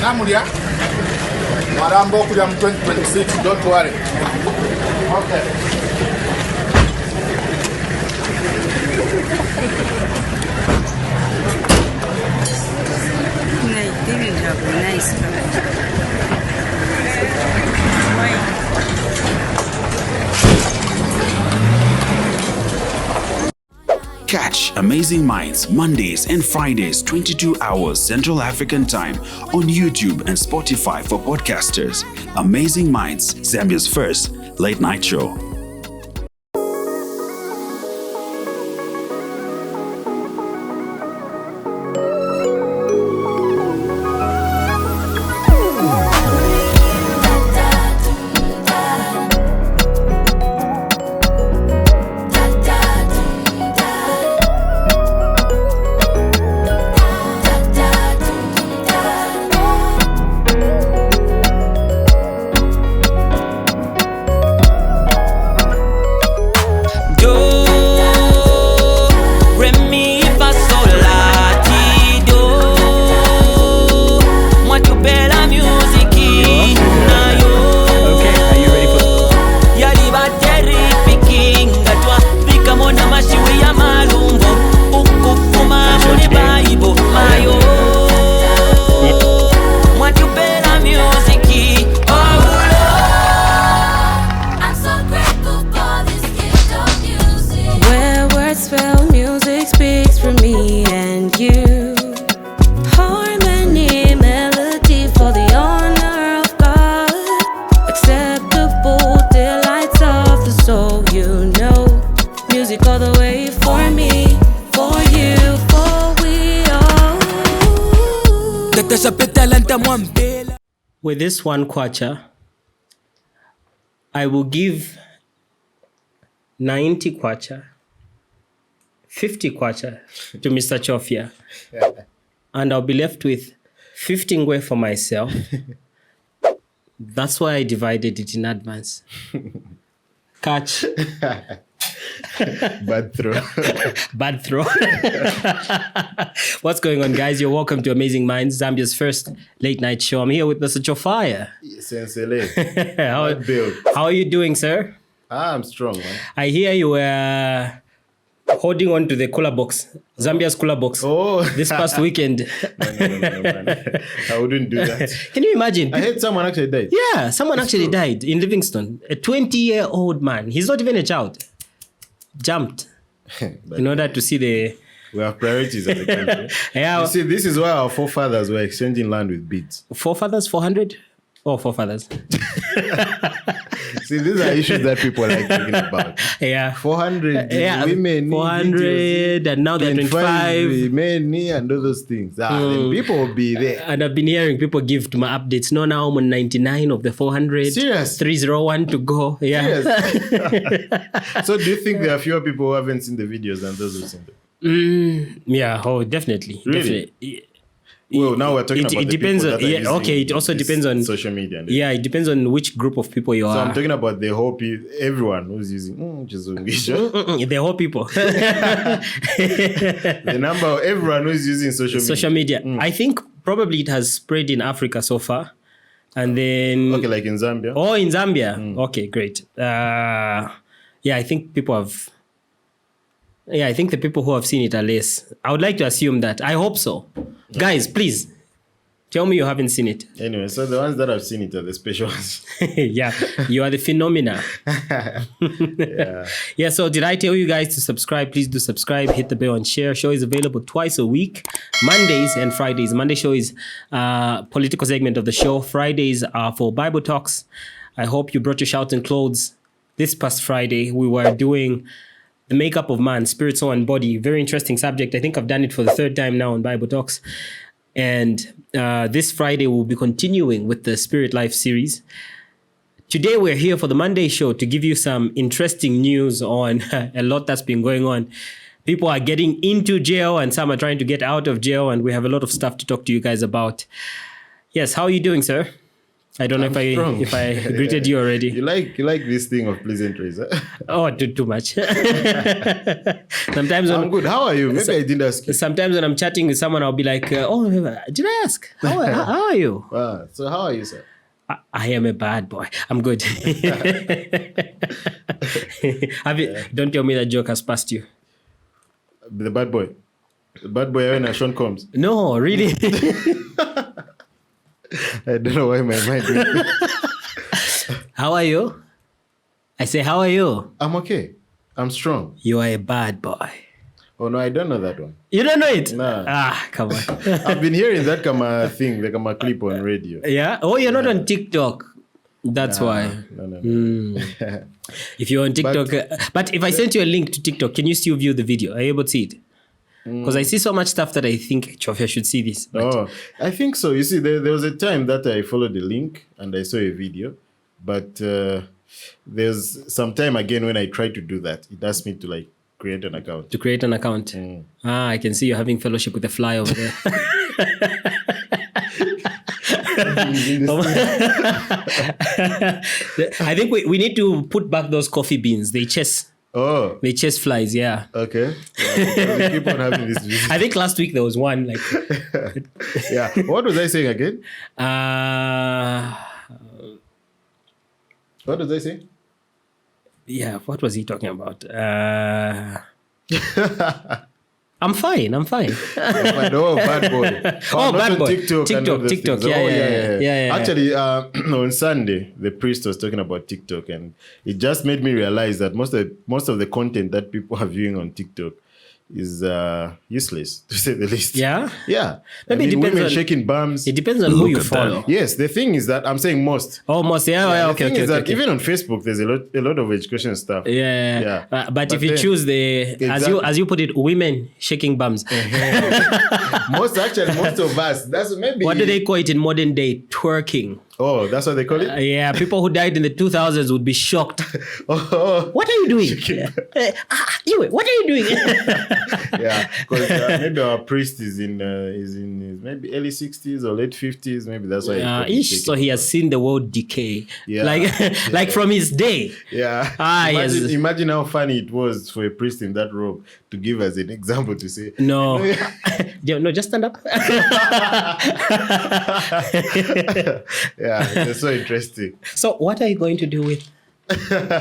Namulia. Marambo kulia 2026, don't worry. Okay. Nice. Catch Amazing Minds Mondays and Fridays 22 hours Central African Time on YouTube and Spotify for podcasters. Amazing Minds, Zambia's first late night show. With this one kwacha, I will give 90 kwacha, 50 kwacha to Mr. Chofia. And I'll be left with 50 ngwe for myself. That's why I divided it in advance. Catch. Bad throw. Bad throw. What's going on, guys? You're welcome to Amazing Minds, Zambia's first late night show. I'm here with Mr. Chofia. How are you doing, sir? I'm strong, man. I hear you were holding on to the cooler box, Zambia's cooler box, this past weekend. No, I wouldn't do that. Can you imagine? I heard someone actually died. Yeah, someone actually died in Livingston. A 20-year-old man. He's not even a child. Jumped in order to see the... We have priorities as a country. Yeah. You see, this is why our forefathers were exchanging land with beads. Forefathers? 400? Oh, forefathers. See, these are issues that people like talking about. Yeah. 400 yeah, women. 400 and now they're 25. Men and all those things. Then people will be there. And I've been hearing people give to my updates. No, now I'm on 99 of the 400. Serious? 301 to go. Yeah. So do you think there are fewer people who haven't seen the videos than those who've seen them? Yeah, definitely. Really? Definitely. Well, now we're talking about it depends on, it also depends on social media. Yeah, it depends on which group of people you are. So I'm talking about the whole everyone who's using the whole people. The number of everyone who's using social media. I think probably it has spread in Africa so far. And then... Okay, like in Zambia? Oh, in Zambia. Okay, great. Yeah, I think people have... Yeah, I think the people who have seen it are less. I would like to assume that. I hope so. Yeah. Guys, please, tell me you haven't seen it. Anyway, so the ones that have seen it are the special ones. Yeah, you are the phenomena. Yeah. Yeah, so did I tell you guys to subscribe? Please do subscribe, hit the bell and share. Show is available twice a week, Mondays and Fridays. Monday show is political segment of the show. Fridays are for Bible talks. I hope you brought your shouts and clothes. This past Friday, we were doing... the makeup of man, spirit, soul, and body. Very interesting subject. I think I've done it for the third time now on Bible Talks. And this Friday, we'll be continuing with the Spirit Life series. Today, we're here for the Monday show to give you some interesting news on a lot that's been going on. People are getting into jail and some are trying to get out of jail. And we have a lot of stuff to talk to you guys about. Yes, how are you doing, sir? I don't know if I greeted you already. You like this thing of pleasantries, huh? Oh, too much. Sometimes I'm good. How are you? Maybe I didn't ask you. Sometimes when I'm chatting with someone, I'll be like, "Oh, did I ask? How are you?" So how are you, sir? I am a bad boy. I'm good. Don't tell me that joke has passed you. The bad boy. The bad boy when Sean comes. No, really. I don't know why my mind went. How are you? I say, how are you? I'm okay. I'm strong. You are a bad boy. Oh no, I don't know that one. You don't know it? Nah. Come on. I've been hearing that thing, like a clip on radio. Yeah? Oh, you're not on TikTok. That's why. No. If you're on TikTok, but if I sent you a link to TikTok, can you still view the video? Are you able to see it? Because I see so much stuff that I think Chofia should see this. Oh, I think so. You see, there was a time that I followed the link and I saw a video, but there's some time again when I try to do that, it asks me to like create an account. To create an account. I can see you're having fellowship with the fly over there. I think we need to put back those coffee beans. They chase flies, yeah. Okay. Yeah, keep on having this visit. I think last week there was one. Like, yeah. What was I saying again? What was I saying? Yeah, what was he talking about? I'm fine. Oh, bad boy. Bad boy. TikTok. Yeah. Actually, on Sunday, the priest was talking about TikTok, and it just made me realize that most of the content that people are viewing on TikTok is useless, to say the least. Yeah? Yeah. Maybe it depends women on shaking bums. It depends on who you follow. Yes, the thing is that I'm saying most. Oh, most. Yeah, okay. Okay. Even on Facebook, there's a lot of education stuff. Yeah. But if you choose as you put it, women shaking bums. Most of us. That's maybe. What do they call it in modern day? Twerking. Oh, that's what they call it? Yeah, people who died in the 2000s would be shocked. What are you doing? What are you doing? Yeah, because maybe our priest is in his maybe early 60s or late 50s. Maybe that's why. So he has seen the world decay. Yeah, like from his day. Yeah. Imagine how funny it was for a priest in that robe to give us an example to say. No, no, just stand up. Yeah, it's so interesting. So what are you going to do with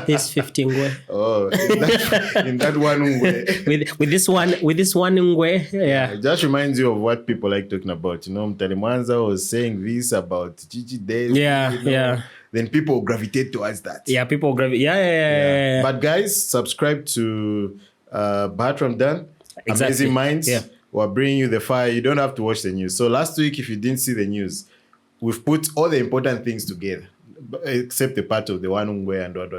this 15 ngwe? Oh, in that one ngwe. with this one ngwe, yeah. It just reminds you of what people like talking about. You know, Mtali Mwanza was saying this about Gigi days. Yeah. Then people gravitate towards that. Yeah, people gravitate. Yeah. But guys, subscribe to Bartram Dan, exactly. Amazing Minds. Yeah. We're bringing you the fire. You don't have to watch the news. So last week, if you didn't see the news, we've put all the important things together, except the part of the one way and what.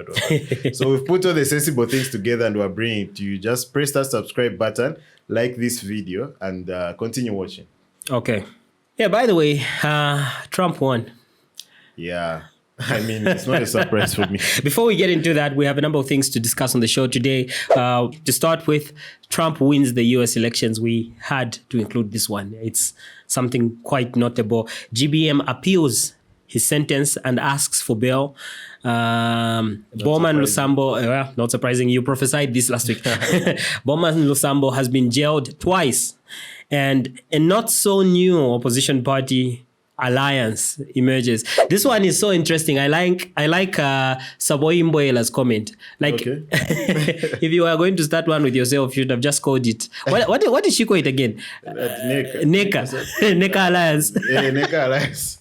So we've put all the sensible things together and we're bringing it to you. Just press that subscribe button, like this video, and continue watching. Okay. Yeah, by the way, Trump won. Yeah. I mean, it's not a surprise for me. Before we get into that, we have a number of things to discuss on the show today. To start with, Trump wins the US elections. We had to include this one. It's something quite notable. GBM appeals his sentence and asks for bail. Bowman Lusambo, not surprising, you prophesied this last week. Bowman Lusambo has been jailed twice. And a not so new opposition party, Aliance, emerges. This one is so interesting. I like Saboi Mboela's comment. Like, okay. If you were going to start one with yourself, you should have just called it. What did she call it again? Neka Alliance. Yeah, Neka Alliance.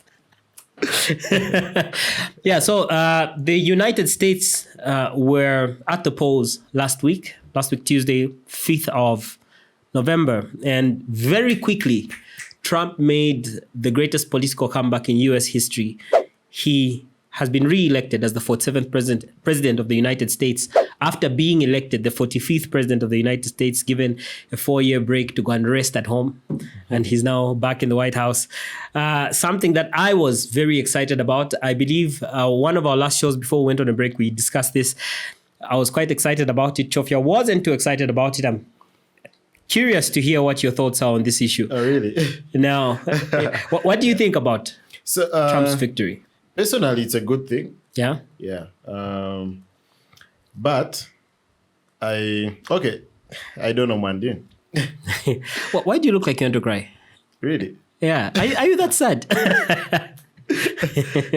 Yeah, so the United States were at the polls last week Tuesday, 5th of November, and very quickly, Trump made the greatest political comeback in US history. He has been re-elected as the 47th president of the United States after being elected the 45th president of the United States, given a 4-year break to go and rest at home. And he's now back in the White House. Something that I was very excited about. I believe one of our last shows before we went on a break, we discussed this. I was quite excited about it. Chofia wasn't too excited about it. I'm curious to hear what your thoughts are on this issue. Oh, really? Now, what do you think about Trump's victory? Personally, it's a good thing. Yeah. Yeah. But I don't know, Mandin. Why do you look like you want to cry? Really? Yeah. Are you that sad?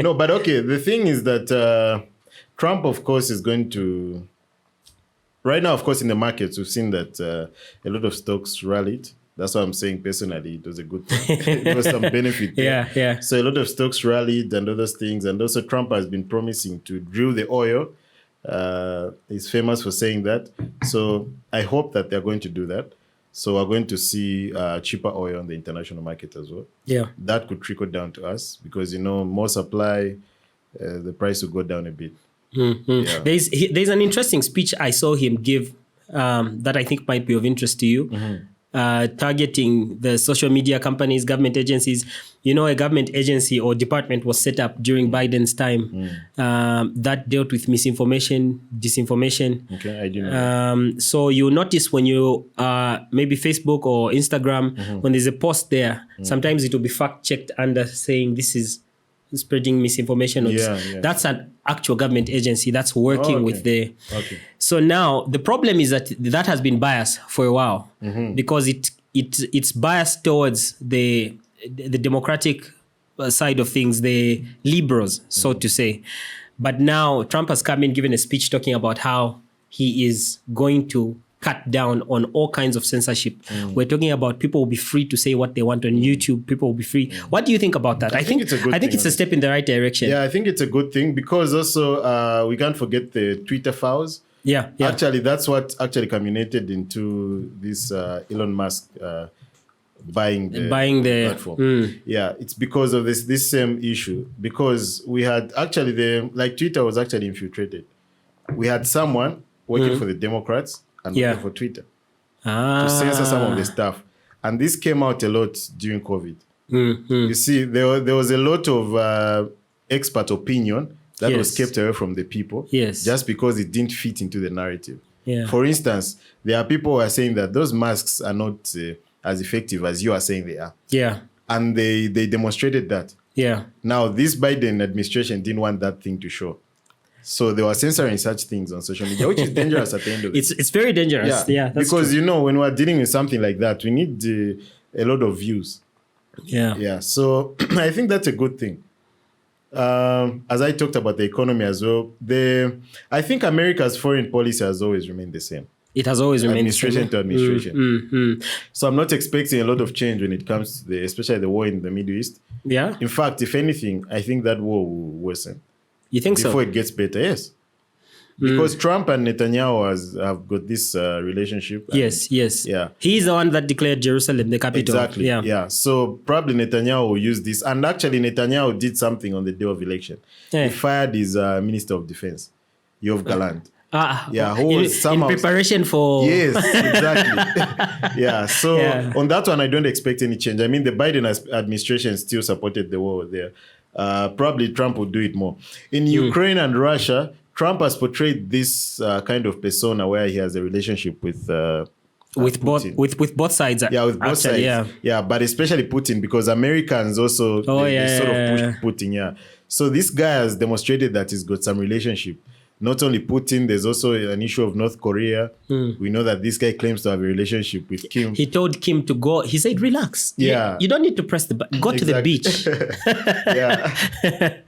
No, but okay. The thing is that Trump, of course, is going to. Right now, of course, in the markets, we've seen that a lot of stocks rallied. That's why I'm saying personally, it was a good thing. There was some benefit there. Yeah. So a lot of stocks rallied and other things. And also Trump has been promising to drill the oil. He's famous for saying that. So I hope that they're going to do that. So we're going to see cheaper oil on the international market as well. Yeah. That could trickle down to us because, more supply, the price will go down a bit. Mm-hmm. Yeah. There's an interesting speech I saw him give that I think might be of interest to you. Mm-hmm. Targeting the social media companies, government agencies. A government agency or department was set up during Biden's time that dealt with misinformation, disinformation. Okay, I didn't know. So you notice when you maybe Facebook or Instagram, when there's a post there, sometimes it will be fact-checked under saying this is spreading misinformation. Yeah. That's an actual government agency that's working with the... Okay. So now the problem is that has been biased for a while because it's biased towards the democratic side of things, the liberals, so to say. But now Trump has come in, given a speech talking about how he is going to cut down on all kinds of censorship. We're talking about people will be free to say what they want on YouTube. People will be free. What do you think about that? I think it's a good I think thing, it's a step in the right direction. Yeah, I think it's a good thing because also we can't forget the Twitter files. Yeah. Actually, that's what actually culminated into this Elon Musk buying the platform. Yeah, it's because of this same issue. Because we had actually Twitter was actually infiltrated. We had someone working for the Democrats and working for Twitter to censor some of the stuff. And this came out a lot during COVID. You see, there was a lot of expert opinion that was kept away from the people just because it didn't fit into the narrative. Yeah. For instance, there are people who are saying that those masks are not as effective as you are saying they are. Yeah. And they demonstrated that. Yeah. Now, this Biden administration didn't want that thing to show. So they were censoring such things on social media, which is dangerous at the end of it. It's very dangerous. Yeah, that's because, true. when we're dealing with something like that, we need a lot of views. Yeah. So I think that's a good thing. As I talked about the economy as well, I think America's foreign policy has always remained the same. It has always remained administration to administration. So I'm not expecting a lot of change when it comes to especially the war in the Middle East. Yeah. In fact, if anything, I think that war will worsen. You think before it gets better? Yes. Because Trump and Netanyahu have got this relationship. Yes. Yeah. He's the one that declared Jerusalem the capital. Exactly. Yeah. So probably Netanyahu will use this. And actually, Netanyahu did something on the day of election. He fired his Minister of Defense, Yoav Gallant. In preparation for... Yes, exactly. So on that one, I don't expect any change. I mean, the Biden administration still supported the war there. Probably Trump will do it more. In Ukraine and Russia, Trump has portrayed this kind of persona where he has a relationship with both sides. Yeah, with both sides. Yeah, but especially Putin, because Americans also they sort of push Putin. Yeah. So this guy has demonstrated that he's got some relationship. Not only Putin, there's also an issue of North Korea. We know that this guy claims to have a relationship with Kim. He told Kim to go. He said, relax. Yeah. You don't need to press the button. Go to the beach.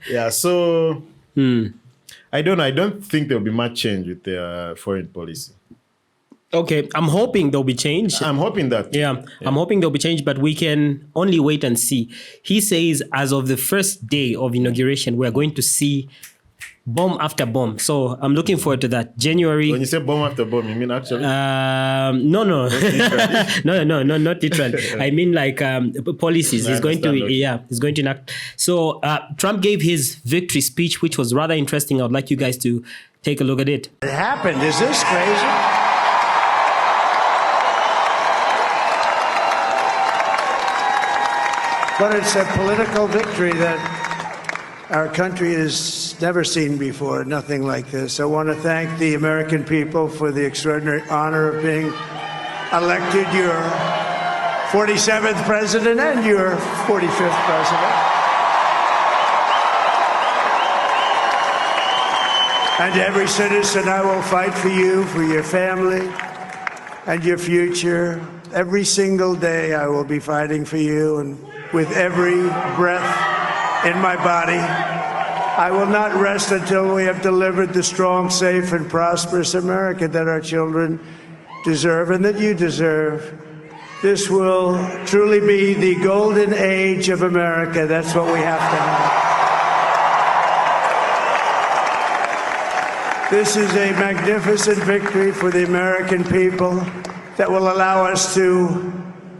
Yeah. So, I don't know. I don't think there'll be much change with their foreign policy. Okay. I'm hoping there'll be change. I'm hoping that. Yeah. I'm hoping there'll be change, but we can only wait and see. He says as of the first day of inauguration, we're going to see bomb after bomb. So I'm looking forward to that. January. When you say bomb after bomb, you mean actually? No. No, not literally. I mean like policies. He's going to enact. So Trump gave his victory speech, which was rather interesting. I would like you guys to take a look at it. It happened. Is this crazy? But it's a political victory that our country has never seen before, nothing like this. I want to thank the American people for the extraordinary honor of being elected your 47th president and your 45th president. And every citizen, I will fight for you, for your family, and your future. Every single day, I will be fighting for you, and with every breath in my body, I will not rest until we have delivered the strong, safe, and prosperous America that our children deserve and that you deserve. This will truly be the golden age of America. That's what we have to have. This is a magnificent victory for the American people that will allow us to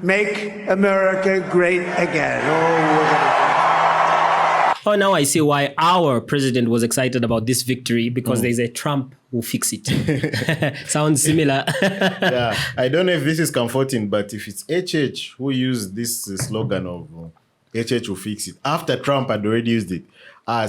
make America great again. Oh, now I see why our president was excited about this victory, because there's a Trump who fix it. Sounds similar. Yeah, I don't know if this is comforting, but if it's HH who used this slogan of HH will fix it, after Trump had already used it, no,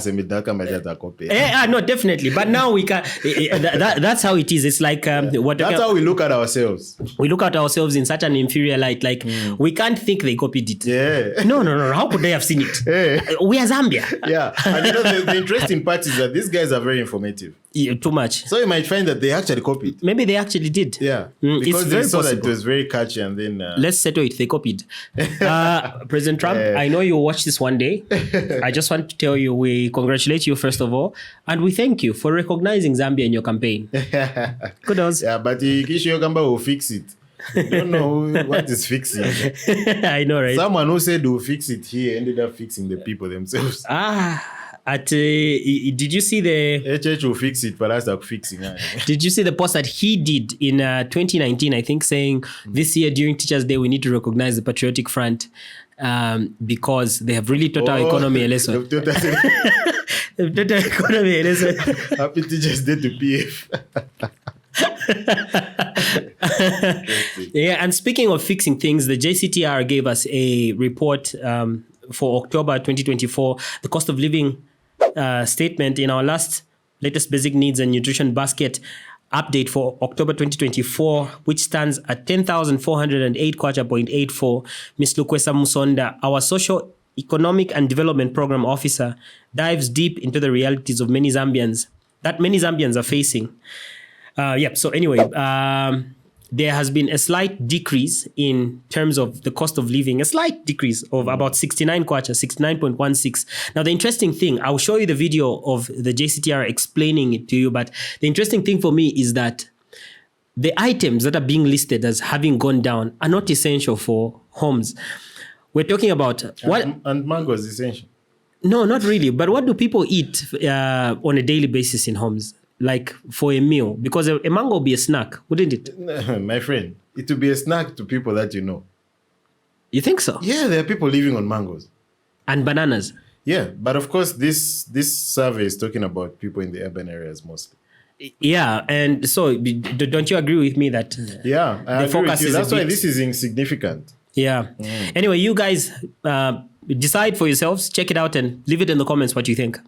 definitely. But now we can. That's how it is. It's like that's how we look at ourselves. We look at ourselves in such an inferior light. Like we can't think they copied it. Yeah. No. How could they have seen it? Yeah. We are Zambia. Yeah. And the interesting part is that these guys are very informative. Yeah, too much. So you might find that they actually copied. Maybe they actually did. Yeah. it's Because they very saw possible that it was very catchy, and then let's settle it. They copied. President Trump, I know you watch this one day. I just want to tell you, we congratulate you first of all, and we thank you for recognizing Zambia in your campaign. Kudos. Yeah, but Kishi Yogamba will fix it. You don't know what is fixing. I know, right? Someone who said will fix it here ended up fixing the people themselves. Did you see the HH will fix it, but that's fixing it. Did you see the post that he did in 2019, I think, saying this year during Teachers' Day we need to recognize the Patriotic Front because they have really taught our economy a lesson. They've taught our economy a lesson. Happy Teachers' Day to PF. Yeah, and speaking of fixing things, the JCTR gave us a report for October 2024, the cost of living statement in our latest basic needs and nutrition basket update for October 2024, which stands at 10,408 kwacha.84. Ms. Lukwesa Musonda, our social economic and development program officer, dives deep into the realities of many Zambians are facing. So anyway, there has been a slight decrease in terms of the cost of living, a slight decrease of about 69 kwacha, 69.16. Now, the interesting thing, I'll show you the video of the JCTR explaining it to you, but the interesting thing for me is that the items that are being listed as having gone down are not essential for homes. We're talking about what? And mango is essential. No, not really. But what do people eat on a daily basis in homes? Like for a meal, because a mango would be a snack, wouldn't it? My friend, it would be a snack to people that you know. You think so? Yeah, there are people living on mangoes. And bananas. Yeah, but of course, this survey is talking about people in the urban areas mostly. Yeah, and so don't you agree with me that yeah, I agree with you. That's why this is insignificant. Yeah. Anyway, you guys decide for yourselves, check it out and leave it in the comments what you think.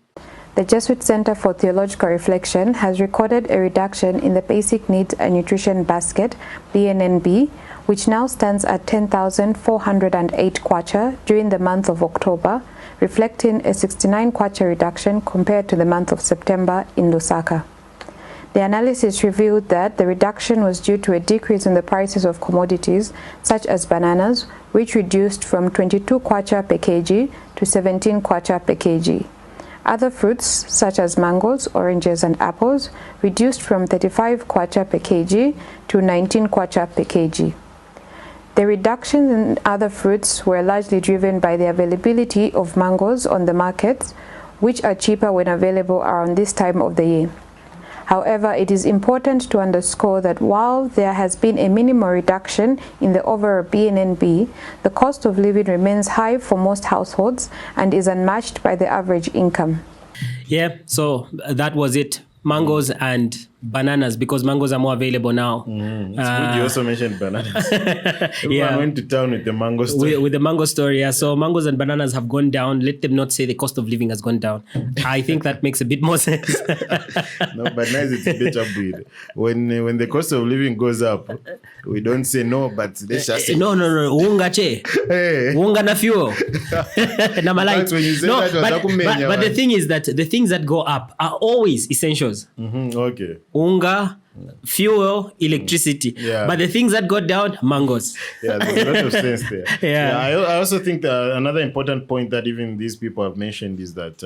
The Jesuit Center for Theological Reflection has recorded a reduction in the Basic Needs and Nutrition Basket, BNNB, which now stands at 10,408 kwacha during the month of October, reflecting a 69 kwacha reduction compared to the month of September in Lusaka. The analysis revealed that the reduction was due to a decrease in the prices of commodities, such as bananas, which reduced from 22 kwacha per kg to 17 kwacha per kg. Other fruits, such as mangoes, oranges, and apples, reduced from 35 kwacha per kg to 19 kwacha per kg. The reductions in other fruits were largely driven by the availability of mangoes on the markets, which are cheaper when available around this time of the year. However, it is important to underscore that while there has been a minimal reduction in the overall BNNB, the cost of living remains high for most households and is unmatched by the average income. Yeah, so that was it. Mangoes and bananas because mangoes are more available now. It's good you also mentioned bananas. Yeah. I went to town with the mango story. With the mango story, yeah. So mangoes and bananas have gone down. Let them not say the cost of living has gone down. I think that makes a bit more sense. No, but nice it's better breed. When the cost of living goes up, we don't say no, but let's just say No. Unga che. hey. Unga na fuel. Na malai. That's when you say that, but the thing is that the things that go up are always essentials. Okay. Unga, fuel, electricity. Yeah. But the things that go down, mangoes. Yeah, there's a lot of sense there. Yeah. I also think that another important point that even these people have mentioned is that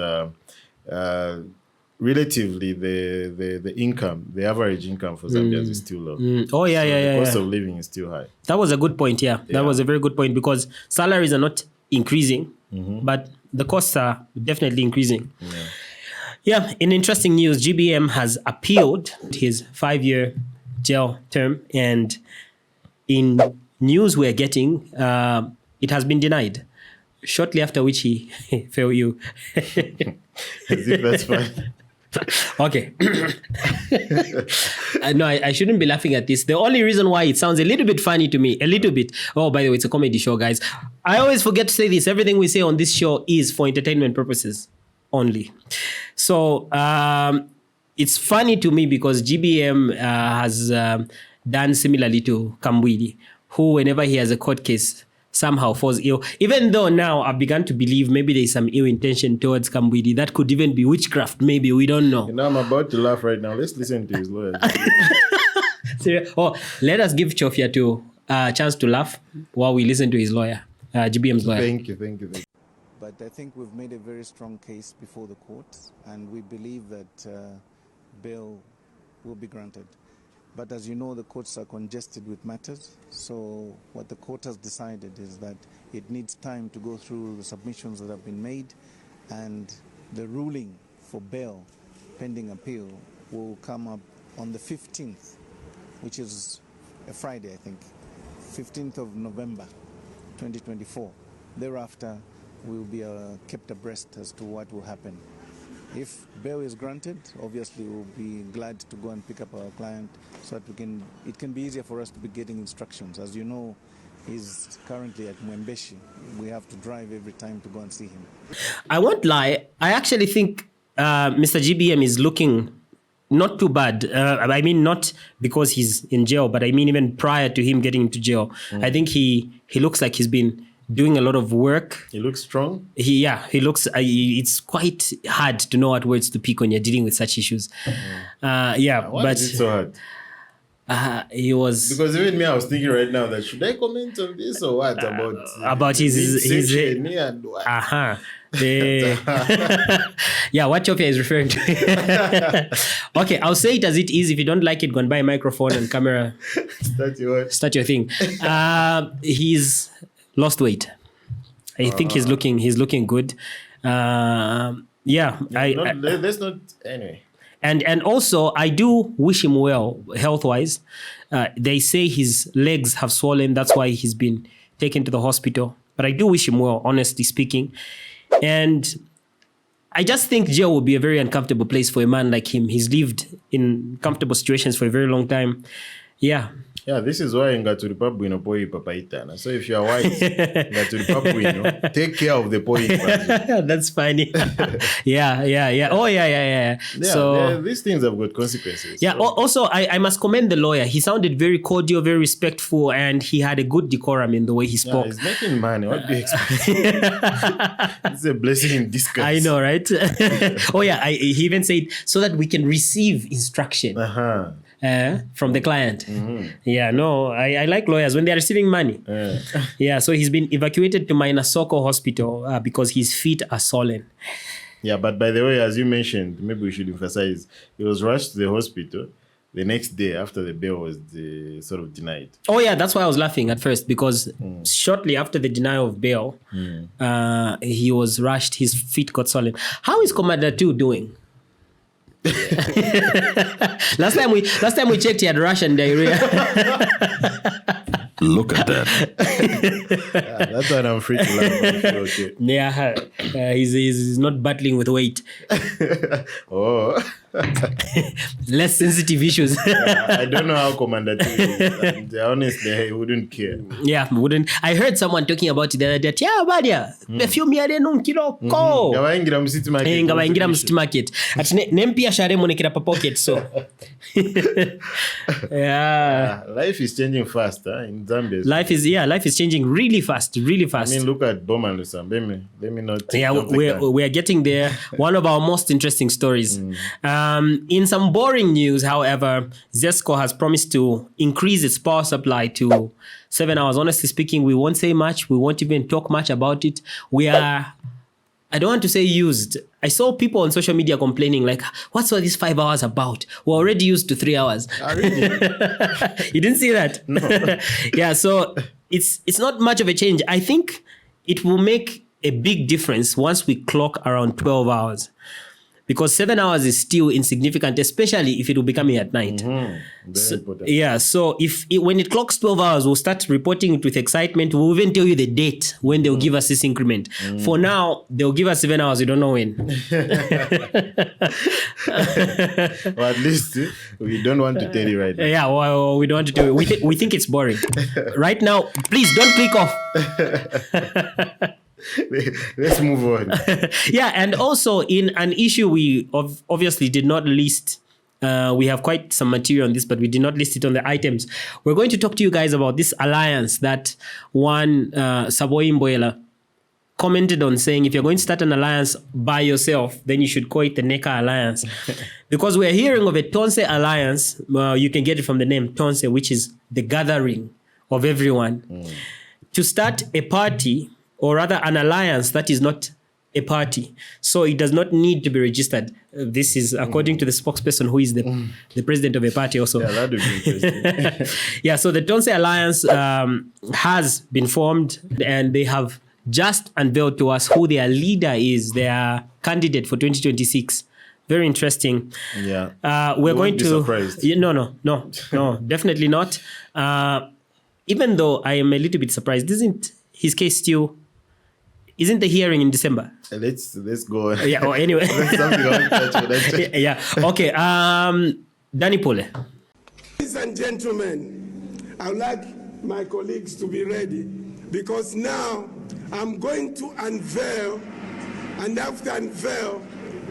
relatively the income, the average income for Zambians is still low. Oh, yeah, The cost of living is still high. That was a good point, yeah. That was a very good point because salaries are not increasing, but the costs are definitely increasing. Yeah, in interesting news, GBM has appealed his 5-year jail term, and in news we're getting, it has been denied. Shortly after which he fell ill. As if that's fine. Okay. No, I shouldn't be laughing at this. The only reason why it sounds a little bit funny to me, a little bit. Oh, by the way, it's a comedy show, guys. I always forget to say this. Everything we say on this show is for entertainment purposes only. So it's funny to me because GBM has done similarly to Kambwili, who whenever he has a court case, somehow falls ill. Even though now I've begun to believe maybe there's some ill intention towards Kambwili. That could even be witchcraft, maybe. We don't know. You know, I'm about to laugh right now. Let's listen to his lawyer. Oh, let us give Chofia to a chance to laugh while we listen to his lawyer, GBM's lawyer. Thank you. But I think we've made a very strong case before the court, and we believe that bail will be granted. But as you know, the courts are congested with matters. So what the court has decided is that it needs time to go through the submissions that have been made, and the ruling for bail pending appeal will come up on the 15th, which is a Friday, I think, 15th of November, 2024. Thereafter, we will be kept abreast as to what will happen. If bail is granted, obviously we'll be glad to go and pick up our client so that it can be easier for us to be getting instructions. As you know, he's currently at Mwembeshi. We have to drive every time to go and see him. I won't lie. I actually think Mr. GBM is looking not too bad. I mean, not because he's in jail, but I mean even prior to him getting into jail. I think he looks like he's been doing a lot of work. He looks strong. He looks, it's quite hard to know what words to pick when you're dealing with such issues. Why but is it so hard? He was... Because even me, I was thinking right now that should I comment on this or what about his and what? Yeah, what Chofia is referring to. Okay, I'll say it as it is. If you don't like it, go and buy a microphone and camera. Start your thing. He's lost weight. I think he's looking good. Let's not anyway. And also, I do wish him well health-wise. They say his legs have swollen. That's why he's been taken to the hospital. But I do wish him well, honestly speaking. And I just think jail will be a very uncomfortable place for a man like him. He's lived in comfortable situations for a very long time. Yeah. Yeah, this is why Ngatu Ripabuino poi papaitana. So if you are white, Ngatu Ripabuino, take care of the poi. That's funny. Yeah. Oh, yeah. So these things have got consequences. Yeah. So. Also, I must commend the lawyer. He sounded very cordial, very respectful, and he had a good decorum in the way he spoke. Yeah, he's making money. What do you expect? It's a blessing in disguise. I know, right? Oh yeah. He even said so that we can receive instruction. From the client. Yeah, no, I like lawyers when they're receiving money. Yeah, so he's been evacuated to Mainasoko Hospital because his feet are swollen. Yeah, but by the way, as you mentioned, maybe we should emphasize, he was rushed to the hospital the next day after the bail was sort of denied. Oh yeah, that's why I was laughing at first because shortly after the denial of bail, he was rushed, his feet got swollen. How is Commander 2 doing? Last time we checked, he had Russian diarrhea. Look at that. That's why I'm free to laugh. Okay. Yeah, he's not battling with weight. Oh. Less sensitive issues. I don't know how Commander T is. And honestly, he wouldn't care. Yeah, wouldn't. I heard someone talking about it the other day. Yeah, badia. Perfume ya denu kiloko. Ngawaingira msiti market. Ngawaingira msiti market. Ati nempia share monekira pa pocket so. Yeah. Life is changing fast in Zambia. Life is changing really fast. I mean, look at Bowman and Lusambo. Let me not. Yeah, we're getting there. One of our most interesting stories. In some boring news, however, ZESCO has promised to increase its power supply to 7 hours. Honestly speaking, we won't say much. We won't even talk much about it. We are, I don't want to say used. I saw people on social media complaining like, what's all these 5 hours about? We're already used to 3 hours. Really? You didn't see that? No. Yeah, so it's not much of a change. I think it will make a big difference once we clock around 12 hours. Because 7 hours is still insignificant, especially if it will be coming at night. Very important. Yeah, so when it clocks 12 hours, we'll start reporting it with excitement. We'll even tell you the date when they'll give us this increment. For now, they'll give us 7 hours. We don't know when. Or at least we don't want to tell you right now. Yeah, well, we don't want to tell you. We think it's boring. Right now, please don't click off. Let's move on. Yeah, and also in an issue we obviously did not list, we have quite some material on this, but we did not list it on the items. We're going to talk to you guys about this alliance that one Saboi Mboela commented on, saying if you're going to start an alliance by yourself, then you should call it the NECA Alliance. Because we're hearing of a Tonse Alliance, you can get it from the name Tonse, which is the gathering of everyone. To start a party, or rather an alliance that is not a party. So it does not need to be registered. This is according to the spokesperson who is the president of a party also. Yeah, that would be interesting. Yeah, so the Tonse Alliance has been formed, and they have just unveiled to us who their leader is, their candidate for 2026. Very interesting. Yeah. We're going to... surprised. Yeah, no, definitely not. Even though I am a little bit surprised, isn't his case still... Isn't the hearing in December? Let's go on. Yeah, anyway. That's something I want to touch on. Yeah, okay. Danny Pole. Ladies and gentlemen, I would like my colleagues to be ready, because now I'm going to unveil, and after unveil,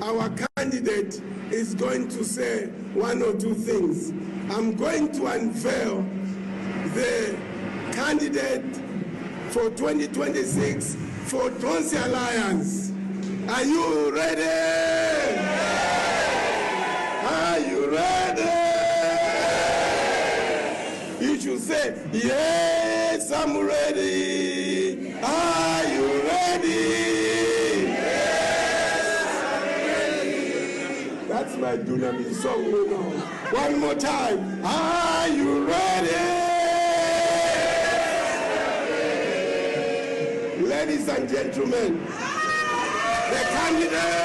our candidate is going to say one or two things. I'm going to unveil the candidate for 2026 for Tonse Alliance. Are you ready? Are you ready? You should say, yes, I'm ready. Are you ready? Yes, I'm ready. That's my Dunami song, you know. One more time. Are you ready? Ladies and gentlemen, the candidate.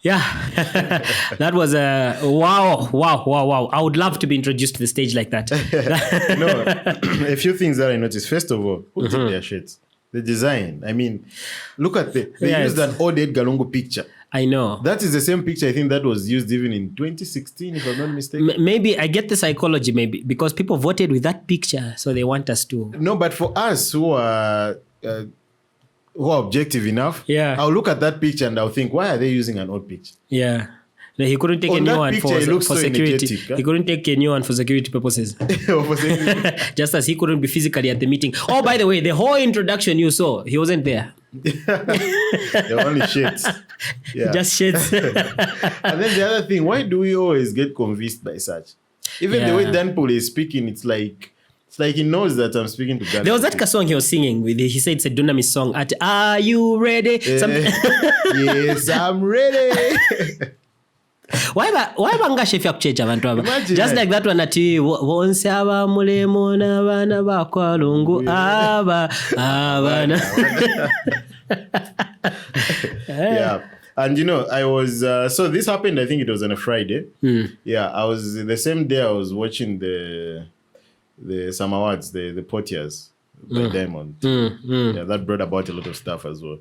Yeah, that was a wow. I would love to be introduced to the stage like that. No, a few things that I noticed. First of all, who did their shirts? The design. I mean, look at they used an old Edgar Lungu picture. I know. That is the same picture I think that was used even in 2016, if I'm not mistaken. Maybe I get the psychology, maybe because people voted with that picture, so they want us to. No, but for us who are objective enough, Yeah. I'll look at that picture and I'll think, why are they using an old picture? Yeah. No, he couldn't take On a new that one picture, for it looks so security. energetic, huh? He couldn't take a new one for security purposes. Just as he couldn't be physically at the meeting. Oh, by the way, the whole introduction you saw, he wasn't there. They're only shades. Yeah. Just shades. And then the other thing, why do we always get convinced by such? Even the way Danpole is speaking, it's like he knows that I'm speaking to God. There was that song he was singing with. He said it's a Dunamis song. Are you ready? Yes, I'm ready. Why bangashefa kuchecha abantu aba? Imagine Just like that one ati wonse aba mulemo na bana bakwalungu aba abana. Yeah. And I was so this happened, I think it was on a Friday. Yeah, I was the same day I was watching the some awards, the Portiers by Diamond. Yeah, that brought about a lot of stuff as well.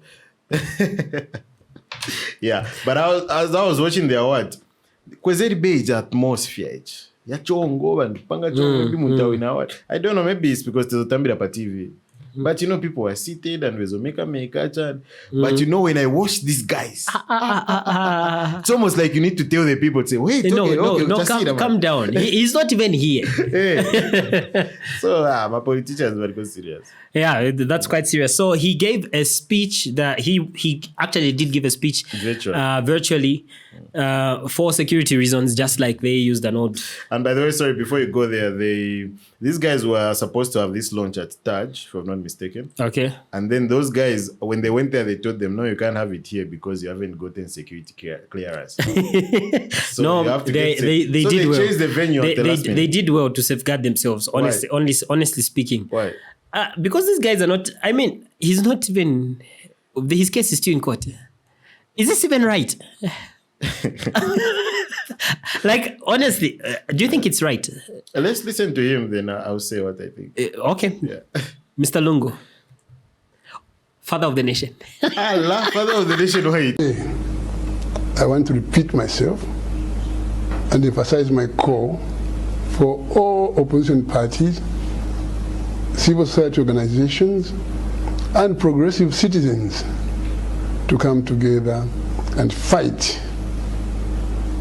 Yeah, but as I was watching the award, kwezeri beige atmosphere yachongo bantu panga chongo muntawo in award. I don't know, maybe it's because there's a tambira pa TV. But people were seated and was make chat. But when I watch these guys, it's almost like you need to tell the people to say, wait, calm down. He's not even here. So my politicians were very serious. Yeah, that's quite serious. So he gave a speech that he actually did give a speech virtually for security reasons, just like they used an old. And by the way, sorry, before you go there, these guys were supposed to have this launch at Taj, if I'm not mistaken. Okay. And then those guys, when they went there, they told them, no, you can't have it here because you haven't gotten security clearance. So no, you have to they did well. Changed the venue at the last minute. They did well to safeguard themselves, honestly speaking. Why? Because these guys are not, I mean, he's not even, his case is still in court. Is this even right? Like, honestly, do you think it's right? Let's listen to him, then I'll say what I think. Okay. Yeah. Mr. Lungu, father of the nation. I love father of the nation. Wait. I want to repeat myself and emphasize my call for all opposition parties, civil society organizations, and progressive citizens to come together and fight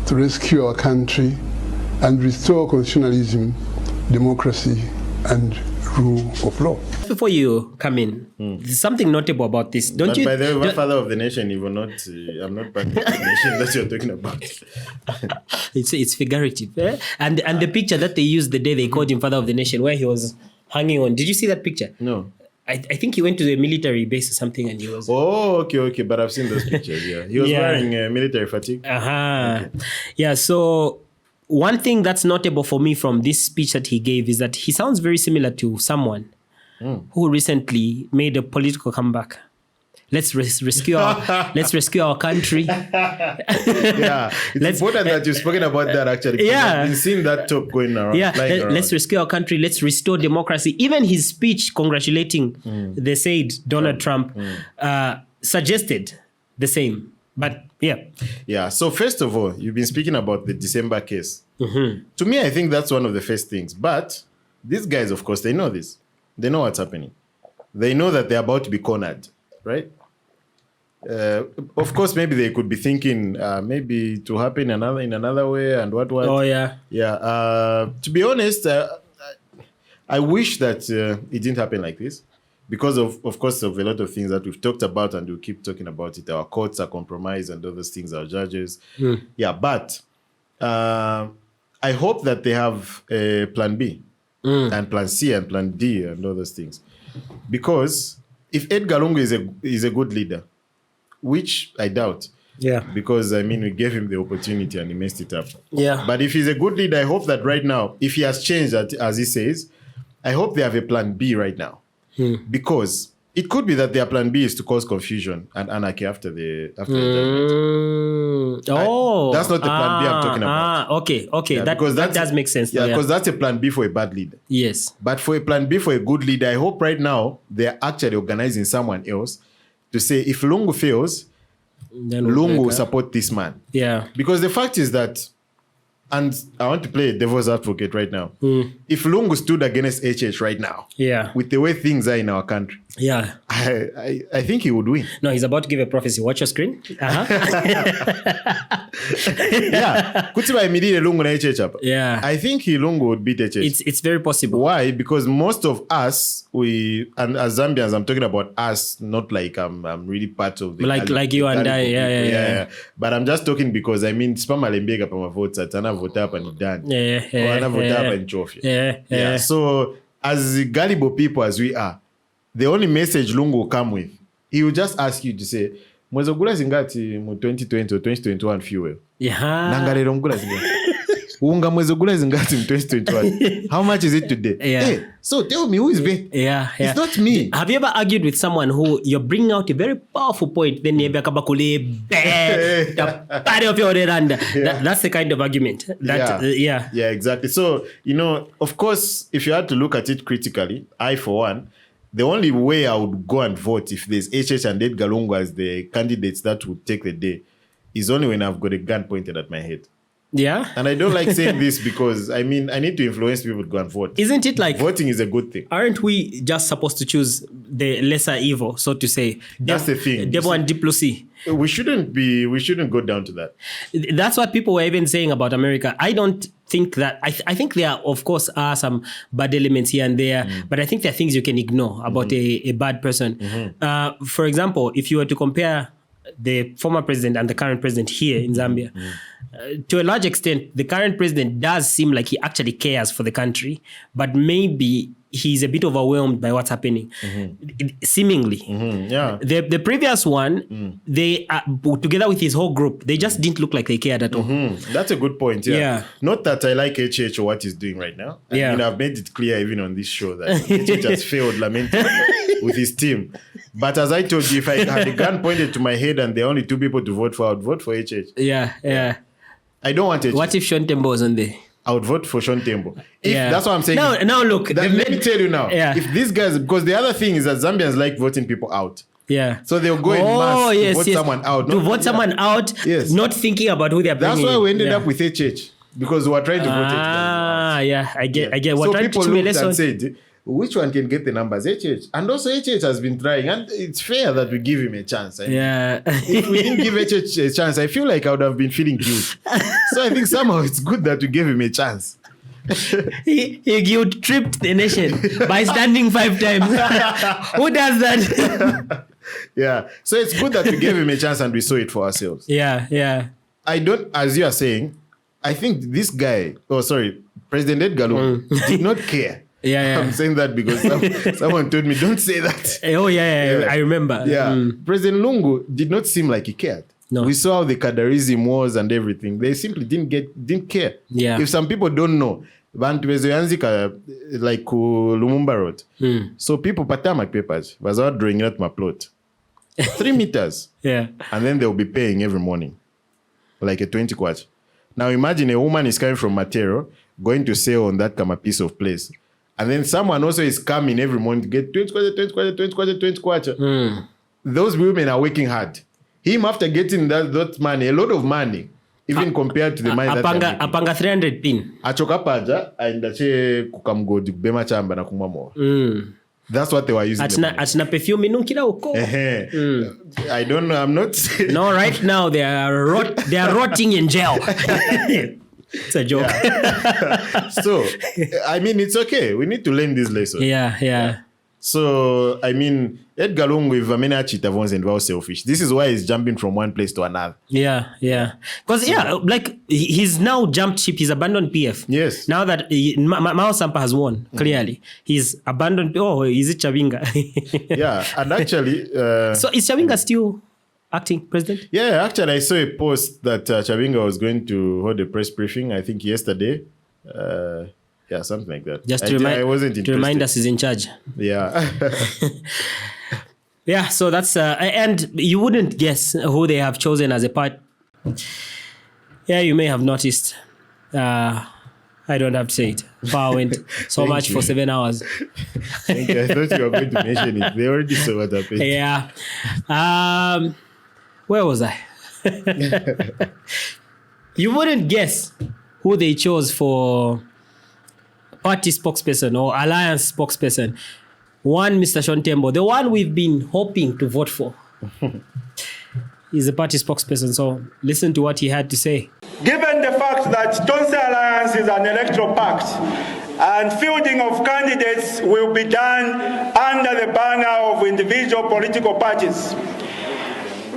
to rescue our country and restore constitutionalism, democracy, and rule of law. Before you come in, there's something notable about this. Don't you? By the way, father of the nation, even not, I'm not part of the nation that you're talking about. It's figurative. Eh? And the picture that they used the day they called him father of the nation, where he was hanging on. Did you see that picture? No. I think he went to a military base or something and he was... Oh, okay. But I've seen those pictures, yeah. He was wearing military fatigue. Okay. Yeah, so one thing that's notable for me from this speech that he gave is that he sounds very similar to someone who recently made a political comeback. Let's rescue our country. Yeah, it's important that you've spoken about that actually. Yeah, I've been seeing that talk going around. Yeah, let's rescue our country. Let's restore democracy. Even his speech congratulating the said Donald Trump suggested the same. But yeah. So first of all, you've been speaking about the December case. To me, I think that's one of the first things. But these guys, of course, they know this. They know what's happening. They know that they're about to be cornered, right? Of course, maybe they could be thinking maybe to happen in another way and what. Oh yeah. Yeah. To be honest, I wish that it didn't happen like this, because of course of a lot of things that we've talked about and we'll keep talking about it. Our courts are compromised and all those things. Our judges. Yeah, but I hope that they have a plan B and plan C and plan D and all those things, because if Edgar Lungu is a good leader, which I doubt. Yeah. Because, I mean, we gave him the opportunity and he messed it up. Yeah. But if he's a good leader, I hope that right now, if he has changed, as he says, I hope they have a plan B right now. Because it could be that their plan B is to cause confusion and anarchy after the judgment. That's not the plan B I'm talking about. Okay. Yeah, that does make sense. Yeah, because that's a plan B for a bad leader. Yes. But for a plan B for a good leader, I hope right now they're actually organizing someone else to say, if Lungu fails, then Lungu will support this man. Yeah. Because the fact is that, and I want to play a devil's advocate right now. If Lungu stood against HH right now, with the way things are in our country, I think he would win. No, he's about to give a prophecy. Watch your screen. Yeah. Kutsiba immediately Lungu na HH hapa. Yeah. I think Lungu would beat HH. It's very possible. Why? Because most of us, and as Zambians, I'm talking about us, not like I'm really part of the like you and I. Yeah. But I'm just talking because I mean Spama Lembega Pama votes at Ana Vota hapa ni Dan. Yeah. Ana Vota hapa ni Chofia. Yeah. So as gullible people as we are, the only message Lungu will come with, he will just ask you to say, mwezogula zingati mu 2020 or 2021 fuel. Yeah. Nangalero mgula zingati. Unga mwezogula zingati mu 2021. How much is it today? Yeah. Hey, so tell me who is better. Yeah. It's not me. Have you ever argued with someone who you're bringing out a very powerful point, then you the party of your randa? That's the kind of argument. Yeah, exactly. So, of course, if you had to look at it critically, I, for one, the only way I would go and vote if there's HH and Edgar Lungu as the candidates that would take the day is only when I've got a gun pointed at my head. Yeah. And I don't like saying this because, I mean, I need to influence people to go and vote. Isn't it like... Voting is a good thing. Aren't we just supposed to choose the lesser evil, so to say? That's the thing. Devil and diplomacy. We shouldn't go down to that. That's what people were even saying about America. I don't think that... I think there, of course, are some bad elements here and there, but I think there are things you can ignore about a bad person. For example, if you were to compare the former president and the current president here in Zambia, to a large extent, the current president does seem like he actually cares for the country, but maybe he's a bit overwhelmed by what's happening, seemingly. Yeah. The previous one, they together with his whole group, they just didn't look like they cared at all. That's a good point. Yeah. Not that I like HH or what he's doing right now. I mean, I've made it clear even on this show that HH has failed lamentably with his team. But as I told you, if I had a gun pointed to my head and there are only two people to vote for, I would vote for HH. Yeah. I don't want HH. What if Sean Tembo was on there? I would vote for Sean Tembo. That's what I'm saying. Now look. Let me tell you now. Yeah. If these guys, because the other thing is that Zambians like voting people out. Yeah. So they'll go in mass to vote someone out. Someone out, not thinking about who they're bringing. That's why we ended up with HH. Because we were trying to vote HH. I get. So people looked and said, which one can get the numbers? HH. And also HH has been trying. And it's fair that we give him a chance. If we didn't give HH a chance, I feel like I would have been feeling guilt. So I think somehow it's good that we gave him a chance. He guilt-tripped the nation by standing 5 times. Who does that? Yeah. So it's good that we gave him a chance and we saw it for ourselves. Yeah. I don't, as you are saying, I think this guy, President Edgar Lungu did not care. Yeah. I'm saying that because someone told me, don't say that. Oh, yeah. I remember. Yeah. President Lungu did not seem like he cared. No. We saw how the Kadarism was and everything. They simply didn't care. Yeah. If some people don't know, Bantu bezoyanzika like Lumumba Road. So people patamak papers was out drawing out my plot. 3 meters. Yeah. And then they'll be paying every morning. Like a 20 kwacha. Now imagine a woman is coming from Matero, going to sell on that kama piece of place. And then someone also is coming every morning to get 20 kwacha. Those women are working hard. Him after getting that money, a lot of money, even compared to the money that apanga 300 pin. Achoka paja, aindache kukamgodi kubema chamba na kumwa. That's what they were using. Atina perfume inukira uko. I don't know. I'm not. No, right now they are rotting in jail. It's a joke. Yeah. So, I mean, it's okay. We need to learn this lesson. Yeah. So, I mean, Edgar Lungu with Vamena Chitavons and Wow Selfish. This is why he's jumping from one place to another. Yeah. Because, like, he's now jumped ship. He's abandoned PF. Yes. Now that Mao Sampa has won, clearly. He's abandoned... Oh, is it Chavinga? Yeah, and actually... so, is Chavinga still acting president? Yeah, actually, I saw a post that Chavinga was going to hold a press briefing, I think yesterday. Yeah, something like that. Just to remind us he's in charge. Yeah. Yeah, so that's... and you wouldn't guess who they have chosen as a part. Yeah, you may have noticed. I don't have to say it. Power went so much for 7 hours. Thank you. I thought you were going to mention it. They already saw what happened. Yeah. Where was I? You wouldn't guess who they chose for party spokesperson or alliance spokesperson. One, Mr. Shontembo, the one we've been hoping to vote for. He's the party spokesperson, so listen to what he had to say. Given the fact that Tonse Alliance is an electoral pact and fielding of candidates will be done under the banner of individual political parties,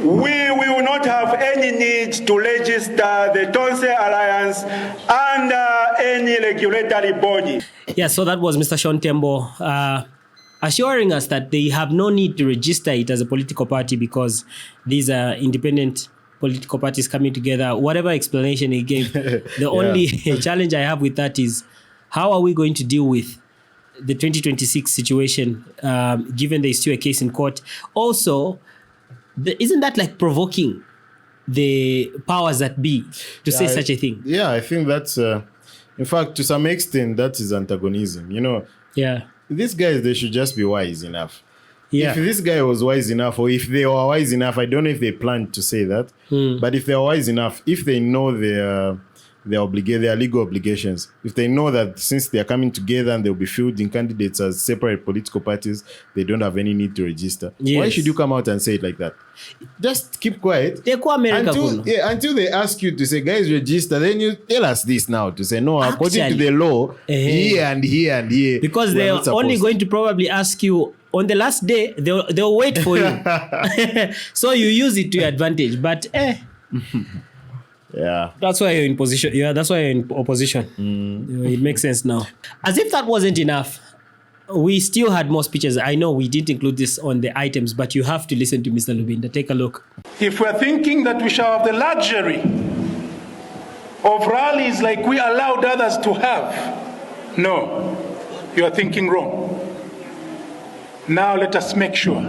we will not have any need to register the Tonse Alliance under any regulatory body. Yeah, so that was Mr. Shontembo assuring us that they have no need to register it as a political party because these are independent political parties coming together. Whatever explanation he gave, the only challenge I have with that is how are we going to deal with the 2026 situation given there's still a case in court? Also, isn't that like provoking the powers that be to say such a thing? Yeah, I think that's, in fact, to some extent, that is antagonism. You know, these guys, they should just be wise enough. Yeah. If this guy was wise enough, or if they were wise enough, I don't know if they planned to say that, but if they are wise enough, if they know their legal obligations, if they know that since they are coming together and they'll be fielding candidates as separate political parties, they don't have any need to register. Yes. Why should you come out and say it like that? Just keep quiet until they ask you to say, guys, register. Then you tell us this now to say, no, according to the law, here and here and here. Because they are only going to probably ask you on the last day, they'll wait for you. So you use it to your advantage. But yeah, that's why you're in position. Yeah, that's why you're in opposition. It makes sense now. As if that wasn't enough, we still had more speeches. I know we didn't include this on the items, but you have to listen to Mr. Lubinda. Take a look. If we're thinking that we shall have the luxury of rallies like we allowed others to have, no, you are thinking wrong. Now let us make sure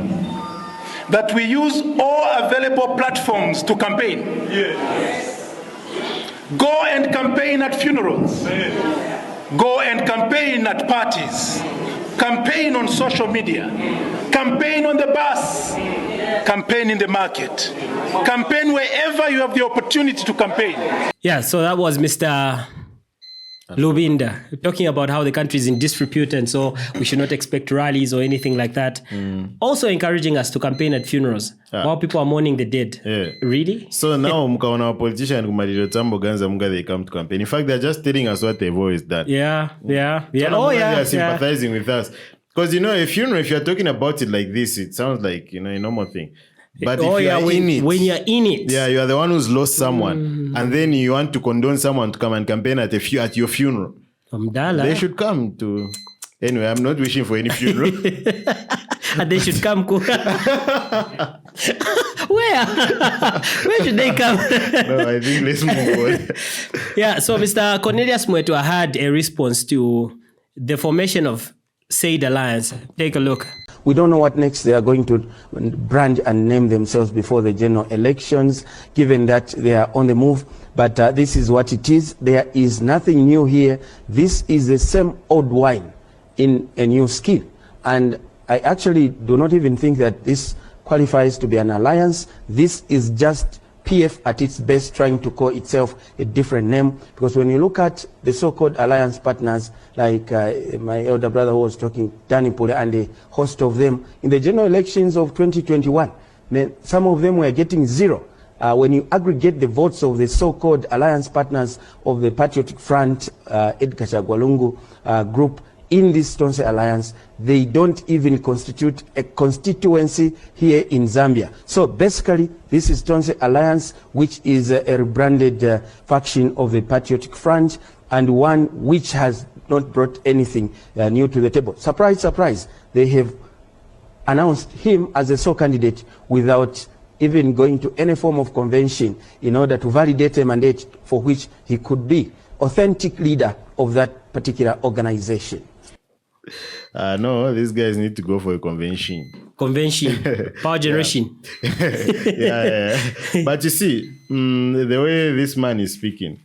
that we use all available platforms to campaign. Yes. Go and campaign at funerals. Go and campaign at parties. Campaign on social media. Campaign on the bus. Campaign in the market. Campaign wherever you have the opportunity to campaign. Yeah, so that was Mr. Lubinda talking about how the country is in disrepute and so we should not expect rallies or anything like that. Also encouraging us to campaign at funerals while people are mourning the dead. Really? So now mkaona politician kumalilo tambo ganza mga they come to campaign. In fact, they're just telling us what they've always done. Yeah. So they are sympathizing with us. Because, you know, a funeral, if you're talking about it like this, it sounds like, you know, a normal thing. But when you're in it. Yeah, you are the one who's lost someone. And then you want to condone someone to come and campaign at your funeral. They should come to... Anyway, I'm not wishing for any funeral. And they should come... Where? Where should they come? No, I think let's move on. Yeah, so Mr. Cornelius Mwetwa had a response to the formation of said alliance. Take a look. We don't know what next they are going to brand and name themselves before the general elections, given that they are on the move. But this is what it is. There is nothing new here. This is the same old wine in a new skin. And I actually do not even think that this qualifies to be an alliance. This is just PF at its best trying to call itself a different name, because when you look at the so-called alliance partners like my elder brother who was talking, Danny Pule, and a host of them in the general elections of 2021, some of them were getting zero. When you aggregate the votes of the so-called alliance partners of the Patriotic Front, Edgar Chagwalungu group, in this Tonse Alliance, they don't even constitute a constituency here in Zambia. So basically, this is Tonse Alliance, which is a rebranded faction of the Patriotic Front, and one which has not brought anything new to the table. Surprise, surprise, they have announced him as a sole candidate without even going to any form of convention in order to validate a mandate for which he could be authentic leader of that particular organization. No, these guys need to go for a convention. Power generation. Yeah. But you see, the way this man is speaking,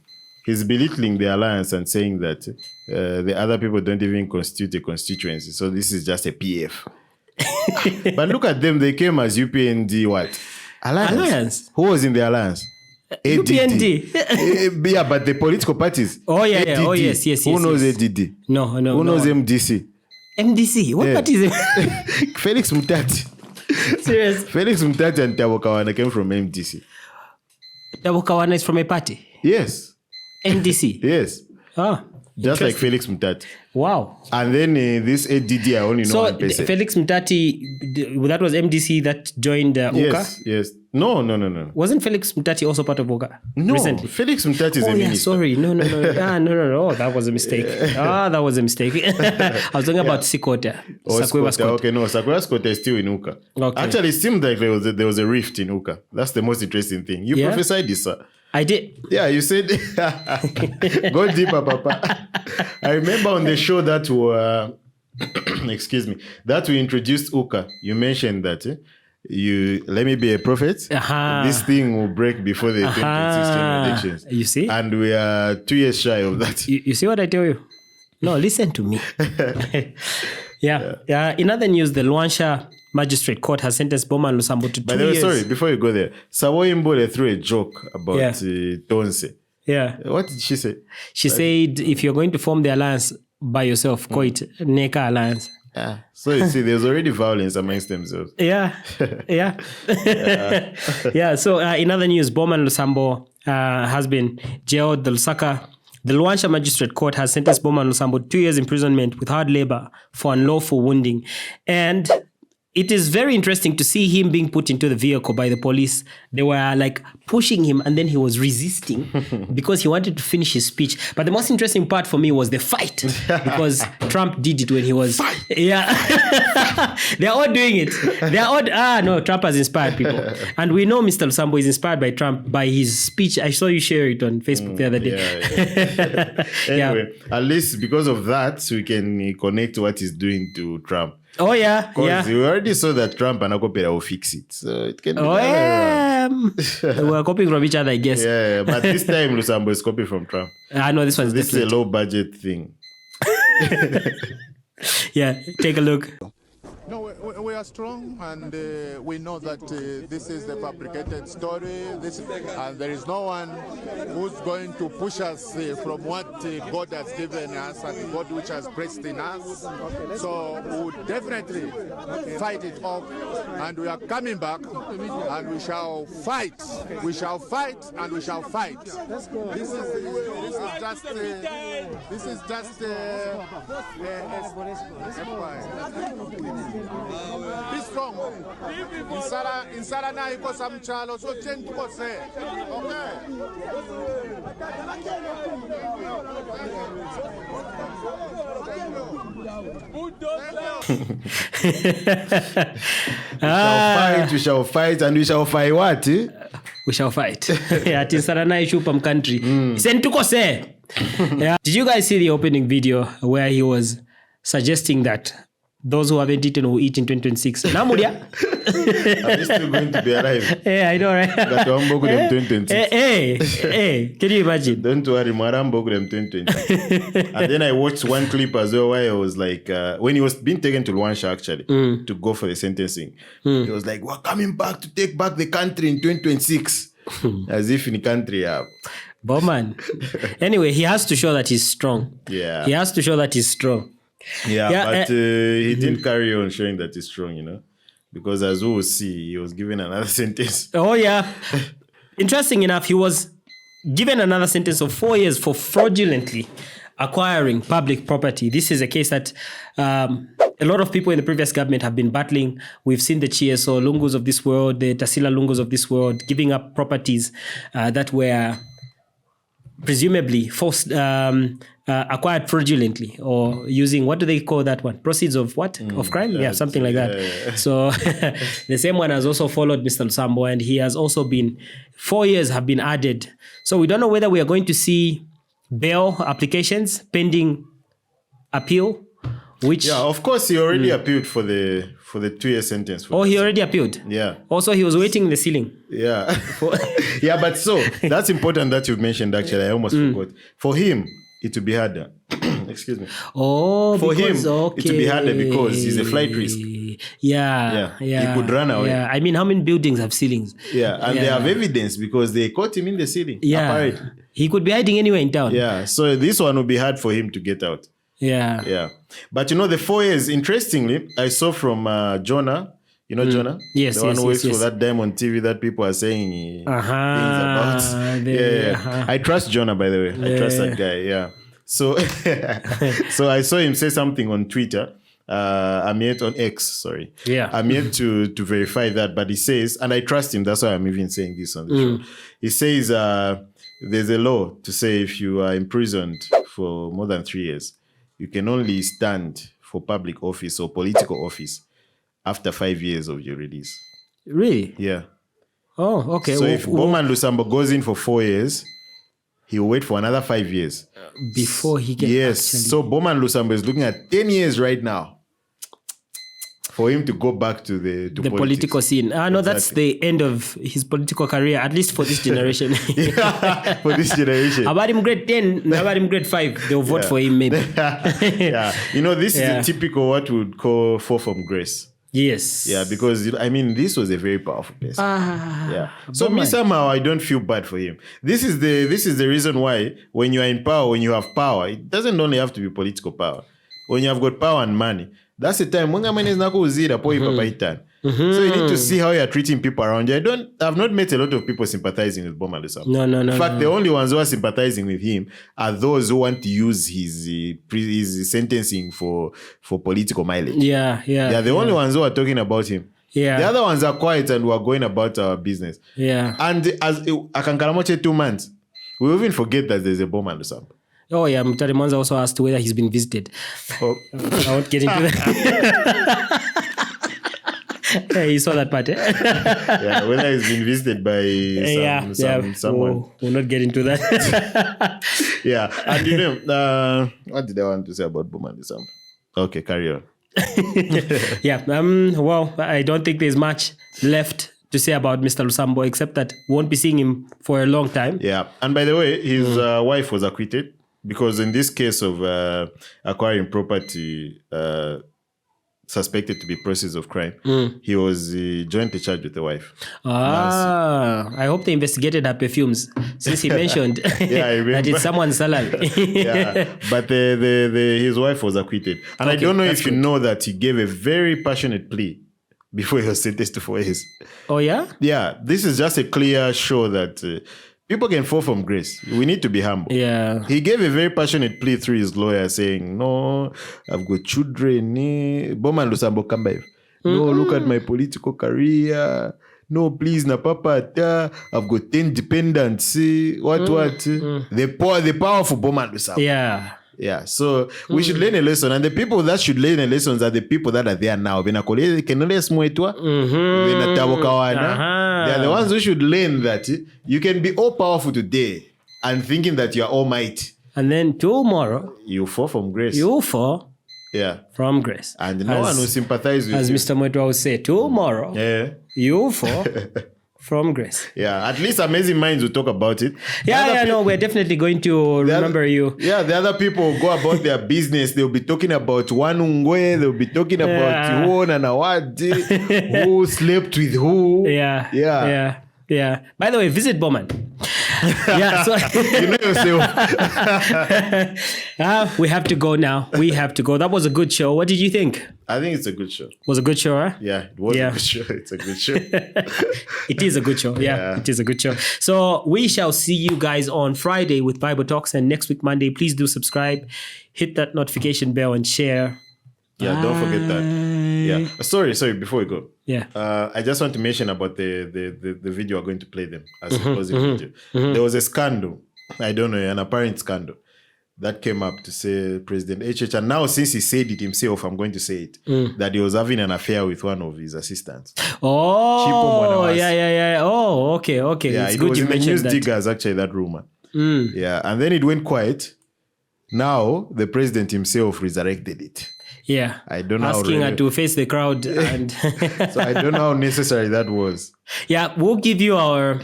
he's belittling the alliance and saying that the other people don't even constitute a constituency. So this is just a PF. But look at them. They came as UPND what? Alliance. Who was in the alliance? UPND. Yeah, but the political parties. Oh, yeah. ADD. Oh, yes. Who knows ADD? No. Who knows MDC? MDC? What party is it? Felix Mutati. Serious? Felix Mutati and Tabo Kawana came from MDC. Tabo Kawana is from a party? Yes. MDC? Yes. Ah. Just like Felix Mutati. Wow. And then this ADD, I only know one person. So Felix Mutati, that was MDC that joined UKA? Yes. No. Wasn't Felix Mutati also part of UKA? No. Recently? Felix Mutati is a minister. Sorry. No. No. That was a mistake. That was a mistake. I was talking about Sikota. Sakwewa Scott. Okay, no. Sakwewa Scott is still in UKA. Okay. Actually, it seemed like there was a rift in UKA. That's the most interesting thing. You prophesied this, sir. I did. Yeah, you said, go deeper, Papa. I remember on the show that that we introduced UKA, you mentioned that let me be a prophet. This thing will break before the 2016 elections. You see? And we are 2 years shy of that. You see what I tell you? No, listen to me. In other news, the Luansha Magistrate Court has sentenced Bowman Lusambo to 2 years. By the way, sorry, before you go there, Savoy Mbole threw a joke about Tonse. Yeah. What did she say? She said, if you're going to form the alliance by yourself, call it Neka Alliance. So you see, there's already violence amongst themselves. Yeah. So in other news, Bowman Lusambo has been jailed. The Luansha Magistrate Court has sentenced Bowman Lusambo to 2 years imprisonment with hard labor for unlawful wounding. And it is very interesting to see him being put into the vehicle by the police. They were like pushing him and then he was resisting because he wanted to finish his speech. But the most interesting part for me was the fight because Trump did it when he was... Fight. Yeah. They're all doing it. Trump has inspired people. And we know Mr. Lusambo is inspired by Trump by his speech. I saw you share it on Facebook the other day. Anyway, at least because of that, we can connect what he's doing to Trump. Oh, yeah. Because we already saw that Trump and Akopera will fix it. So it can be we're copying from each other, I guess. Yeah, but this time Lusambo is copying from Trump. I know this one's This is a low budget thing. Yeah, take a look. No, we are strong and we know that this is the fabricated story. And there is no one who's going to push us from what God has given us and God which has placed in us. So we will definitely fight it off and we are coming back and we shall fight. We shall fight and we shall fight. This is just be strong. Insara na iko samchalo so chen tuko se. We shall fight and we shall fight what? We shall fight. Yeah, Insara na ishupam country. Sen tuko se. Yeah. Did you guys see the opening video where he was suggesting that those who haven't eaten will eat in 2026? Namudia? Are we still going to be alive? Yeah, I know, right? That Wamboku them 2026. Hey, can you imagine? Don't worry, Maramboku them 2026. And then I watched one clip as well where I was like, when he was being taken to Luansha actually, to go for the sentencing, he was like, we're coming back to take back the country in 2026. As if in the country, Bowman. Anyway, he has to show that he's strong. Yeah. He has to show that he's strong. Yeah, but he didn't carry on showing that he's strong, because as we will see, he was given another sentence. Oh, yeah. Interesting enough, he was given another sentence of 4 years for fraudulently acquiring public property. This is a case that a lot of people in the previous government have been battling. We've seen the Chieso Lungus of this world, the Tasila Lungus of this world, giving up properties that were presumably forced, acquired fraudulently or using, what do they call that one? Proceeds of what? Of crime? Yeah, something like that. Yeah. So the same one has also followed Mr. Lusambo, and he has also been, 4 years have been added. So we don't know whether we are going to see bail applications pending appeal, which... Yeah, of course, he already appealed for the 2-year sentence. He already appealed? Yeah. Also, he was waiting in the ceiling. Yeah. Yeah, but so, that's important that you mentioned, actually. I almost forgot. For him, it would be harder. Excuse me. Oh, for him, it would be harder because he's a flight risk. Yeah. He could run away. Yeah. I mean, how many buildings have ceilings? Yeah, and they have evidence because they caught him in the ceiling. Yeah. Apparently. He could be hiding anywhere in town. Yeah, so this one would be hard for him to get out. Yeah. Yeah. But the 4 years, interestingly, I saw from Jonah. You know Jonah? Yes, the one who works yes. for that Diamond TV that people are saying things about. I trust Jonah, by the way. I trust that guy. Yeah. So, so I saw him say something on Twitter. I'm yet on X. Sorry. Yeah. I'm yet to verify that, but he says, and I trust him. That's why I'm even saying this on the show. He says there's a law to say if you are imprisoned for more than 3 years, you can only stand for public office or political office after 5 years of your release. Really? Yeah. Oh, okay. So if Bowman Lusambo goes in for 4 years, he will wait for another 5 years. Before he gets Yes. actually... So Bowman Lusambo is looking at 10 years right now for him to go back to the political scene. No, that's the end of his political career, at least for this generation. Yeah, for this generation. About him grade 10, about him grade 5, they'll vote for him maybe. Yeah. This is a typical what we would call fall from grace. Yes. Yeah, because this was a very powerful person. Yeah. So me somehow I don't feel bad for him. This is the reason why when you are in power, when you have power, it doesn't only have to be political power. When you have got power and money, that's the time. So you need to see how you are treating people around you. I've not met a lot of people sympathizing with Bowman Lusambo. No. In fact, the only ones who are sympathizing with him are those who want to use his sentencing for political mileage. Yeah. They are the only ones who are talking about him. Yeah. The other ones are quiet and we are going about our business. Yeah. And as Akankaramoche 2 months, we even forget that there's a Bowman Lusambo. Oh yeah, Mutare Mwanza also asked whether he's been visited. I won't get into that. Yeah, you saw that part, eh? Yeah, whether he's been visited by someone. We'll not get into that. Yeah, and what did I want to say about Bowman Lusambo? Okay, carry on. Yeah, well, I don't think there's much left to say about Mr. Lusambo, except that we won't be seeing him for a long time. Yeah, and by the way, his wife was acquitted because in this case of acquiring property suspected to be process of crime, he was jointly charged with the wife. I hope they investigated her perfumes, since he mentioned that it's someone's salary. Yeah, but his wife was acquitted. And I don't know if you know that he gave a very passionate plea before he was sentenced to 4 years. Oh, yeah? Yeah, this is just a clear show that people can fall from grace. We need to be humble. Yeah. He gave a very passionate plea through his lawyer saying, no, I've got children. Bowman Lusambo Kambaev. No, look at my political career. No, please, na papa, I've got 10 dependents. What? The powerful Bowman Lusambo. Yeah. Yeah, so we should learn a lesson, and the people that should learn a lesson are the people that are there now. They are the ones who should learn that you can be all powerful today and thinking that you are almighty, and then tomorrow you fall from grace. You fall from grace, and no one will sympathize with as you. Mr. Mwetwa will say, tomorrow you fall from grace. Yeah, at least Amazing Minds will talk about it. We're definitely going to remember you. Yeah, the other people will go about their business. They'll be talking about Wanungwe. They'll be talking about who and who slept with who. Yeah. By the way, visit Bowman. Yeah, so you know yourself. We have to go now. We have to go. That was a good show. What did you think? I think it's a good show. Was a good show, huh? Yeah, it was a good show. It's a good show. It is a good show. Yeah, it is a good show. So we shall see you guys on Friday with Bible Talks, and next week, Monday. Please do subscribe, hit that notification bell, and share. Yeah, don't forget that. Yeah. Sorry, before we go. Yeah. I just want to mention about the video we're going to play them as a closing video. There was a scandal, I don't know, an apparent scandal that came up to say President HH, and now since he said it himself, I'm going to say it, that he was having an affair with one of his assistants. Oh, yeah. Oh, okay. Yeah, it's it good was you in the mentioned news that. diggers, actually, that rumor. Yeah, and then it went quiet. Now, the president himself resurrected it. Yeah, I don't know. Asking her to face the crowd, and so I don't know how necessary that was. Yeah, we'll give you our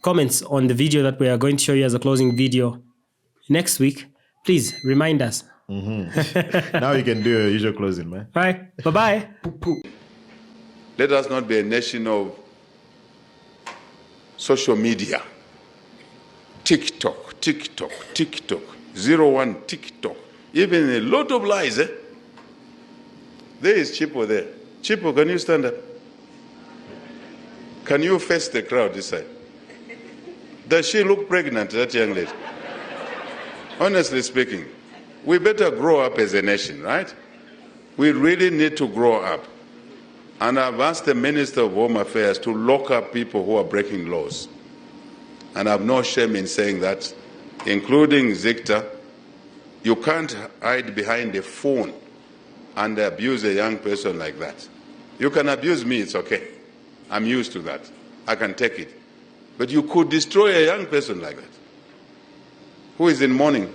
comments on the video that we are going to show you as a closing video next week. Please remind us. Now you can do your usual closing, man. All right, bye-bye. Let us not be a nation of social media. TikTok, 01 TikTok. Even a lot of lies, eh? There is Chipo there. Chipo, can you stand up? Can you face the crowd this side? Does she look pregnant, that young lady? Honestly speaking, we better grow up as a nation, right? We really need to grow up. And I've asked the Minister of Home Affairs to lock up people who are breaking laws. And I have no shame in saying that, including Zictor. You can't hide behind a phone and abuse a young person like that. You can abuse me, it's okay. I'm used to that. I can take it. But you could destroy a young person like that, who is in mourning.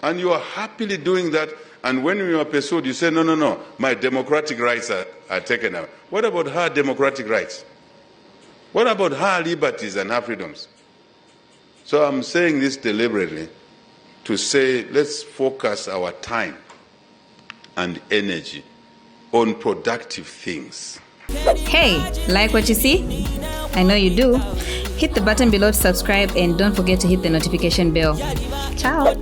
And you are happily doing that, and when you are pursued, you say, no, my democratic rights are taken away. What about her democratic rights? What about her liberties and her freedoms? So I'm saying this deliberately to say, let's focus our time and energy on productive things. Hey, like what you see? I know you do. Hit the button below to subscribe and don't forget to hit the notification bell. Ciao.